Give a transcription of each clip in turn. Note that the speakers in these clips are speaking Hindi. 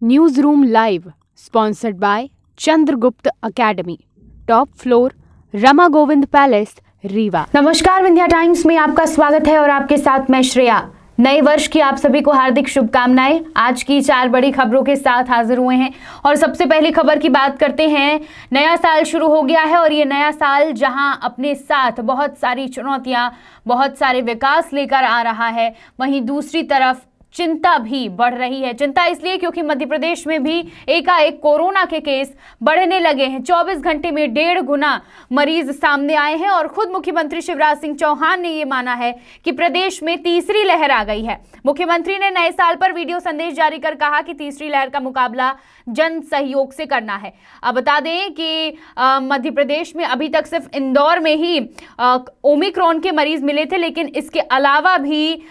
News room live sponsored by Chandragupta academy, top floor, Rama Govind palace, Rewa. नमस्कार, विंध्या टाइम्स में आपका स्वागत है और आपके साथ मैं श्रेया। नए वर्ष की आप सभी को हार्दिक शुभकामनाएं। आज की 4 बड़ी खबरों के साथ हाजिर हुए हैं और सबसे पहली खबर की बात करते हैं। नया साल शुरू हो गया है और ये नया साल जहां अपने साथ बहुत सारी चुनौतियां, बहुत सारे विकास लेकर आ रहा है, वहीं दूसरी तरफ चिंता भी बढ़ रही है। चिंता इसलिए क्योंकि मध्य प्रदेश में भी एकाएक कोरोना के केस बढ़ने लगे हैं। 24 घंटे में 1.5 गुना मरीज सामने आए हैं और खुद मुख्यमंत्री शिवराज सिंह चौहान ने ये माना है कि प्रदेश में तीसरी लहर आ गई है। मुख्यमंत्री ने नए साल पर वीडियो संदेश जारी कर कहा कि तीसरी लहर का मुकाबला जन सहयोग से करना है। अब बता दें कि मध्य प्रदेश में अभी तक सिर्फ इंदौर में ही ओमिक्रॉन के मरीज मिले थे, लेकिन इसके अलावा भी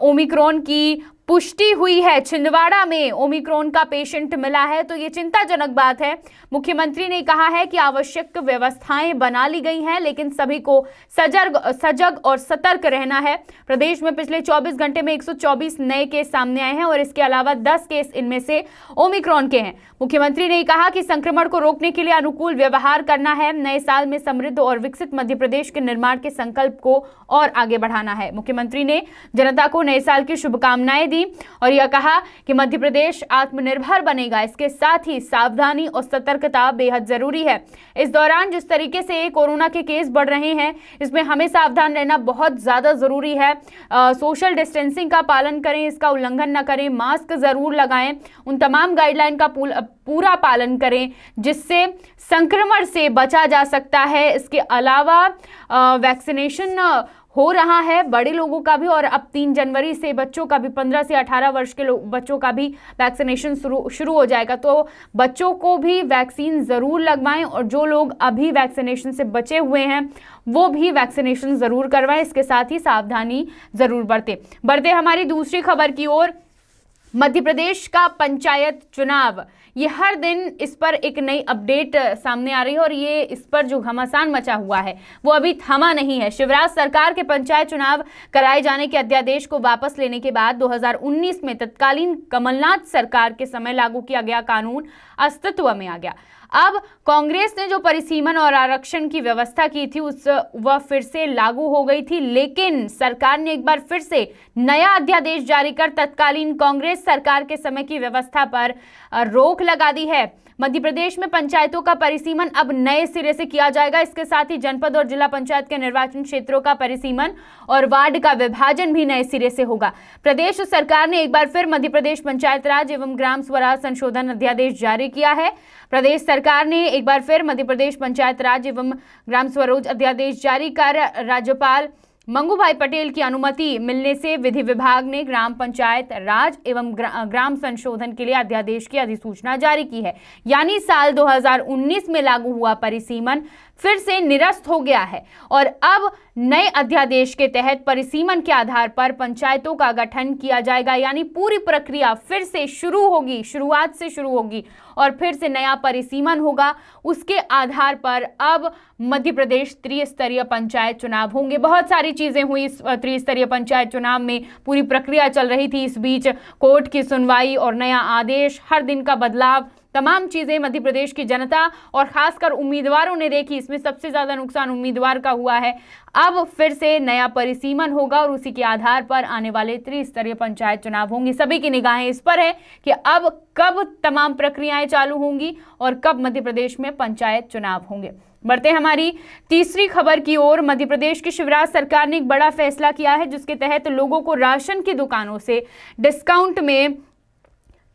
ओमिक्रॉन की पुष्टि हुई है। छिंदवाड़ा में ओमिक्रॉन का पेशेंट मिला है, तो ये चिंताजनक बात है। मुख्यमंत्री ने कहा है कि आवश्यक व्यवस्थाएं बना ली गई हैं, लेकिन सभी को सजग और सतर्क रहना है। प्रदेश में पिछले 24 घंटे में 124 नए केस सामने आए हैं और इसके अलावा 10 केस इनमें से ओमिक्रॉन के हैं। मुख्यमंत्री ने कहा कि संक्रमण को रोकने के लिए अनुकूल व्यवहार करना है। नए साल में समृद्ध और विकसित मध्य प्रदेश के निर्माण के संकल्प को और आगे बढ़ाना है। मुख्यमंत्री ने जनता को नए साल की शुभकामनाएं दी और यह कहा कि मध्य प्रदेश आत्मनिर्भर बनेगा। इसके साथ ही सावधानी और सतर्कता बेहद जरूरी है। इस दौरान जिस तरीके से कोरोना के केस बढ़ रहे हैं, इसमें हमें सावधान रहना बहुत ज्यादा जरूरी है। सोशल डिस्टेंसिंग का पालन करें, इसका उल्लंघन न करें, मास्क जरूर लगाएं, उन तमाम गाइडलाइन का पूरा पालन करें जिससे संक्रमण से बचा जा सकता है। इसके अलावा वैक्सीनेशन हो रहा है बड़े लोगों का भी, और अब 3 जनवरी से बच्चों का भी, 15 से 18 वर्ष के बच्चों का भी वैक्सीनेशन शुरू हो जाएगा। तो बच्चों को भी वैक्सीन ज़रूर लगवाएं और जो लोग अभी वैक्सीनेशन से बचे हुए हैं वो भी वैक्सीनेशन ज़रूर करवाएं। इसके साथ ही सावधानी ज़रूर बढ़ते हमारी दूसरी खबर की ओर। मध्य प्रदेश का पंचायत चुनाव, ये हर दिन इस पर एक नई अपडेट सामने आ रही है और ये इस पर जो घमासान मचा हुआ है वो अभी थमा नहीं है। शिवराज सरकार के पंचायत चुनाव कराए जाने के अध्यादेश को वापस लेने के बाद 2019 में तत्कालीन कमलनाथ सरकार के समय लागू किया गया कानून अस्तित्व में आ गया। अब कांग्रेस ने जो परिसीमन और आरक्षण की व्यवस्था की थी वह फिर से लागू हो गई थी, लेकिन सरकार ने एक बार फिर से नया अध्यादेश जारी कर तत्कालीन कांग्रेस सरकार के समय की व्यवस्था पर रोक लगा दी है। मध्य प्रदेश में पंचायतों का परिसीमन अब नए सिरे से किया जाएगा। इसके साथ ही जनपद और जिला पंचायत के निर्वाचन क्षेत्रों का परिसीमन और वार्ड का विभाजन भी नए सिरे से होगा। प्रदेश सरकार ने एक बार फिर मध्य प्रदेश पंचायत राज एवं ग्राम स्वराज संशोधन अध्यादेश जारी किया है। प्रदेश सरकार ने एक बार फिर मध्य प्रदेश पंचायत राज एवं ग्राम स्वराज अध्यादेश जारी कर राज्यपाल मंगूभाई पटेल की अनुमति मिलने से विधि विभाग ने ग्राम पंचायत राज एवं ग्राम संशोधन के लिए अध्यादेश की अधिसूचना जारी की है। यानी साल 2019 में लागू हुआ परिसीमन फिर से निरस्त हो गया है और अब नए अध्यादेश के तहत परिसीमन के आधार पर पंचायतों का गठन किया जाएगा। यानी पूरी प्रक्रिया फिर से शुरू होगी, शुरुआत से शुरू होगी और फिर से नया परिसीमन होगा। उसके आधार पर अब मध्य प्रदेश त्रिस्तरीय पंचायत चुनाव होंगे। बहुत सारी चीजें हुई इस त्रिस्तरीय पंचायत चुनाव में, पूरी प्रक्रिया चल रही थी। इस बीच कोर्ट की सुनवाई और नया आदेश, हर दिन का बदलाव, तमाम चीजें मध्य प्रदेश की जनता और खासकर उम्मीदवारों ने देखी। इसमें सबसे ज्यादा नुकसान उम्मीदवार का हुआ है। अब फिर से नया परिसीमन होगा और उसी के आधार पर आने वाले त्रिस्तरीय पंचायत चुनाव होंगे। सभी की निगाहें इस पर है कि अब कब तमाम प्रक्रियाएं चालू होंगी और कब मध्य प्रदेश में पंचायत चुनाव होंगे। बढ़ते हमारी तीसरी खबर की ओर। मध्य प्रदेश की शिवराज सरकार ने एक बड़ा फैसला किया है जिसके तहत लोगों को राशन की दुकानों से डिस्काउंट में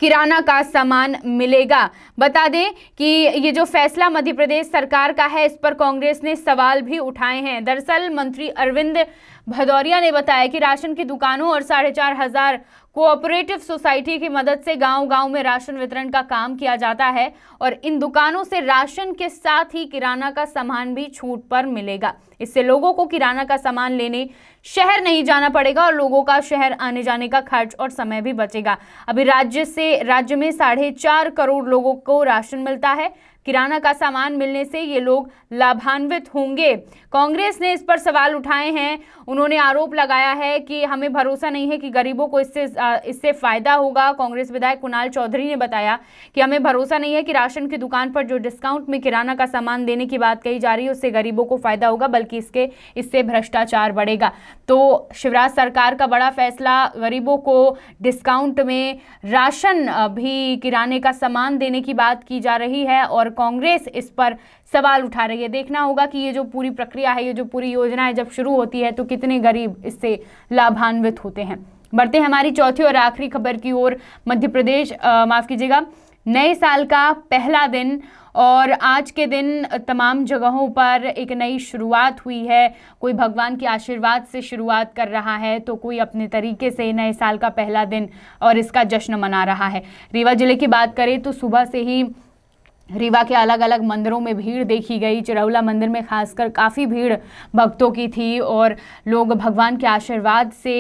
किराना का सामान मिलेगा। बता दें कि ये जो फैसला मध्य प्रदेश सरकार का है, इस पर कांग्रेस ने सवाल भी उठाए हैं। दरअसल मंत्री अरविंद भदौरिया ने बताया कि राशन की दुकानों और 4,500 कोऑपरेटिव सोसाइटी की मदद से गांव-गांव में राशन वितरण का काम किया जाता है और इन दुकानों से राशन के साथ ही किराना का सामान भी छूट पर मिलेगा। इससे लोगों को किराना का सामान लेने शहर नहीं जाना पड़ेगा और लोगों का शहर आने जाने का खर्च और समय भी बचेगा। अभी राज्य में 4.5 करोड़ लोगों को राशन मिलता है। किराना का सामान मिलने से ये लोग लाभान्वित होंगे। कांग्रेस ने इस पर सवाल उठाए हैं। उन्होंने आरोप लगाया है कि हमें भरोसा नहीं है कि गरीबों को इससे फायदा होगा। कांग्रेस विधायक कुणाल चौधरी ने बताया कि हमें भरोसा नहीं है कि राशन की दुकान पर जो डिस्काउंट में किराना का सामान देने की बात कही जा रही है उससे गरीबों को फायदा होगा, बल्कि इससे भ्रष्टाचार बढ़ेगा। तो शिवराज सरकार का बड़ा फैसला, गरीबों को डिस्काउंट में राशन भी किराने का सामान देने की बात की जा रही है और कांग्रेस इस पर सवाल उठा रही है। देखना होगा कि ये जो पूरी प्रक्रिया है, ये जो पूरी योजना है जब शुरू होती है तो कितने गरीब इससे लाभान्वित होते हैं। बढ़ते हैं हमारी चौथी और आखिरी खबर की ओर। मध्य प्रदेश नए साल का पहला दिन और आज के दिन तमाम जगहों पर एक नई शुरुआत हुई है। कोई भगवान के आशीर्वाद से शुरुआत कर रहा है तो कोई अपने तरीके से नए साल का पहला दिन और इसका जश्न मना रहा है। रीवा जिले की बात करें तो सुबह से ही रीवा के अलग अलग मंदिरों में भीड़ देखी गई। चिरौला मंदिर में खासकर काफ़ी भीड़ भक्तों की थी और लोग भगवान के आशीर्वाद से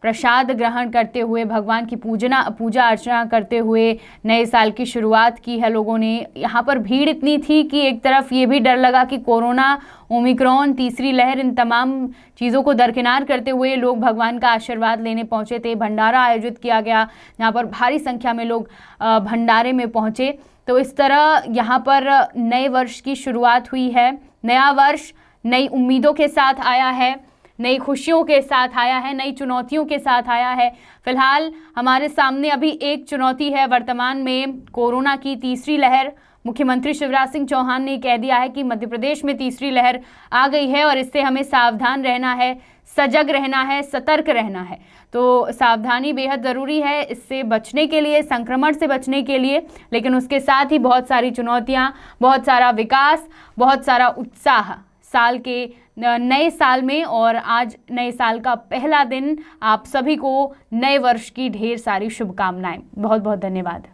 प्रसाद ग्रहण करते हुए, भगवान की पूजा अर्चना करते हुए नए साल की शुरुआत की है लोगों ने। यहाँ पर भीड़ इतनी थी कि एक तरफ ये भी डर लगा कि कोरोना, ओमिक्रॉन, तीसरी लहर, इन तमाम चीज़ों को दरकिनार करते हुए लोग भगवान का आशीर्वाद लेने पहुँचे थे। भंडारा आयोजित किया गया, यहाँ पर भारी संख्या में लोग भंडारे में पहुँचे। तो इस तरह यहाँ पर नए वर्ष की शुरुआत हुई है। नया वर्ष नई उम्मीदों के साथ आया है, नई खुशियों के साथ आया है, नई चुनौतियों के साथ आया है। फिलहाल हमारे सामने अभी एक चुनौती है वर्तमान में, कोरोना की तीसरी लहर। मुख्यमंत्री शिवराज सिंह चौहान ने कह दिया है कि मध्य प्रदेश में तीसरी लहर आ गई है और इससे हमें सावधान रहना है, सजग रहना है, सतर्क रहना है। तो सावधानी बेहद ज़रूरी है इससे बचने के लिए, संक्रमण से बचने के लिए, लेकिन उसके साथ ही बहुत सारी चुनौतियां, बहुत सारा विकास, बहुत सारा उत्साह साल के नए साल में। और आज नए साल का पहला दिन, आप सभी को नए वर्ष की ढेर सारी शुभकामनाएं। बहुत बहुत धन्यवाद।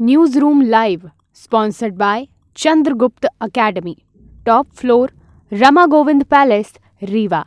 News room live sponsored by Chandragupta academy, top floor, Rama Govind palace, Rewa.